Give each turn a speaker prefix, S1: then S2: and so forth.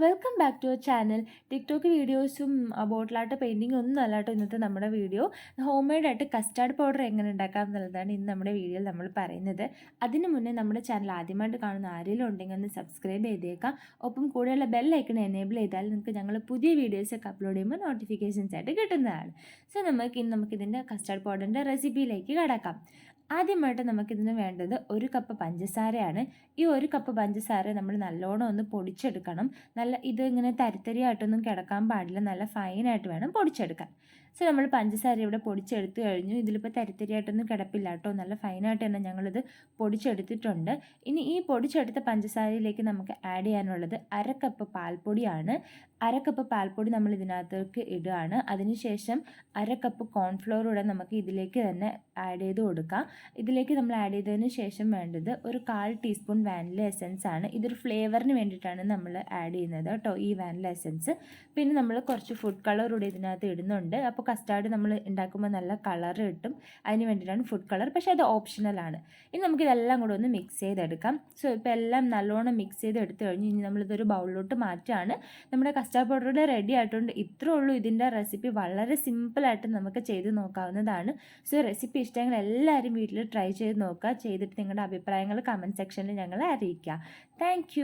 S1: Welcome back to our channel. ടിക്ടോക്ക് വീഡിയോസും ബോട്ടിലാട്ട് പെയിൻറ്റിങ്ങും ഒന്നും അല്ലാട്ടോ ഇന്നത്തെ നമ്മുടെ വീഡിയോ. ഹോം മെയ്ഡായിട്ട് കസ്റ്റാർഡ് പൗഡർ എങ്ങനെ ഉണ്ടാക്കാം എന്നുള്ളതാണ് ഇന്ന് നമ്മുടെ വീഡിയോയിൽ നമ്മൾ പറയുന്നത്. അതിന് മുന്നേ നമ്മുടെ ചാനൽ ആദ്യമായിട്ട് കാണുന്ന ആരെങ്കിലും ഉണ്ടെങ്കിൽ ഒന്ന് സബ്സ്ക്രൈബ് ചെയ്തേക്കാം. ഒപ്പം കൂടെയുള്ള ബെൽ ഐക്കൺ എനേബിൾ ചെയ്താൽ നിങ്ങൾക്ക് ഞങ്ങൾ പുതിയ വീഡിയോസൊക്കെ അപ്ലോഡ് ചെയ്യുമ്പോൾ നോട്ടിഫിക്കേഷൻസ് ആയിട്ട് കിട്ടുന്നതാണ്. സോ നമുക്കിതിൻ്റെ കസ്റ്റാർഡ് പൗഡറിൻ്റെ റെസിപ്പിയിലേക്ക് കടക്കാം. ആദ്യമായിട്ട് നമുക്കിതിന് വേണ്ടത് 1 കപ്പ് പഞ്ചസാരയാണ്. ഈ 1 കപ്പ് പഞ്ചസാര നമ്മൾ നല്ലോണം ഒന്ന് പൊടിച്ചെടുക്കണം. ഇതിങ്ങനെ തരിത്തരിയായിട്ടൊന്നും കിടക്കാൻ പാടില്ല, നല്ല ഫൈനായിട്ട് വേണം പൊടിച്ചെടുക്കാൻ. സോ നമ്മൾ പഞ്ചസാര ഇവിടെ പൊടിച്ചെടുത്ത് കഴിഞ്ഞു. ഇതിലിപ്പോൾ തരിത്തരിയായിട്ടൊന്നും കിടപ്പില്ല കേട്ടോ, നല്ല ഫൈനായിട്ട് തന്നെ ഞങ്ങളിത് പൊടിച്ചെടുത്തിട്ടുണ്ട്. ഇനി ഈ പൊടിച്ചെടുത്ത പഞ്ചസാരയിലേക്ക് നമുക്ക് ആഡ് ചെയ്യാനുള്ളത് 1/2 കപ്പ് പാൽപ്പൊടിയാണ്. 1/2 കപ്പ് പാൽപ്പൊടി നമ്മൾ ഇതിനകത്തേക്ക് ഇടുകയാണ്. അതിനുശേഷം 1/2 കപ്പ് കോൺഫ്ലോർ കൂടെ നമുക്ക് ഇതിലേക്ക് തന്നെ ആഡ് ചെയ്ത് കൊടുക്കാം. ഇതിലേക്ക് നമ്മൾ ആഡ് ചെയ്തതിന് ശേഷം വേണ്ടത് ഒരു 1/4 ടീസ്പൂൺ വാനില എസൻസ് ആണ്. ഇതൊരു ഫ്ലേവറിന് വേണ്ടിയിട്ടാണ് നമ്മൾ ആഡ് ചെയ്യുന്നത് കേട്ടോ, ഈ വാനില എസൻസ്. പിന്നെ നമ്മൾ കുറച്ച് ഫുഡ് കളർ കൂടി ഇതിനകത്ത് ഇടുന്നുണ്ട്. അപ്പോൾ കസ്റ്റാർഡ് നമ്മൾ ഉണ്ടാക്കുമ്പോൾ നല്ല കളർ കിട്ടും, അതിന് വേണ്ടിയിട്ടാണ് ഫുഡ് കളർ, പക്ഷേ അത് ഓപ്ഷണലാണ്. ഇനി നമുക്കിതെല്ലാം കൂടെ ഒന്ന് മിക്സ് ചെയ്തെടുക്കാം. സോ ഇപ്പോൾ എല്ലാം നല്ലോണം മിക്സ് ചെയ്ത് എടുത്തു കഴിഞ്ഞ് ഇനി നമ്മളിതൊരു ബൗളിലോട്ട് മാറ്റുകയാണ്. നമ്മുടെ കസ്റ്റാർഡ് പൗഡർ റെഡി ആയിട്ടുണ്ട്. ഇത്രേ ഉള്ളൂ ഇതിൻ്റെ റെസിപ്പി. വളരെ സിമ്പിളായിട്ട് നമുക്ക് ചെയ്ത് നോക്കാവുന്നതാണ്. സോ റെസിപ്പി ഇഷ്ടമെങ്കിൽ എല്ലാവരും വീട്ടിൽ ട്രൈ ചെയ്ത് നോക്കുക. ചെയ്തിട്ട് നിങ്ങളുടെ അഭിപ്രായങ്ങൾ കമൻറ്റ് സെക്ഷനിൽ ഞങ്ങളെ അറിയിക്കുക. താങ്ക്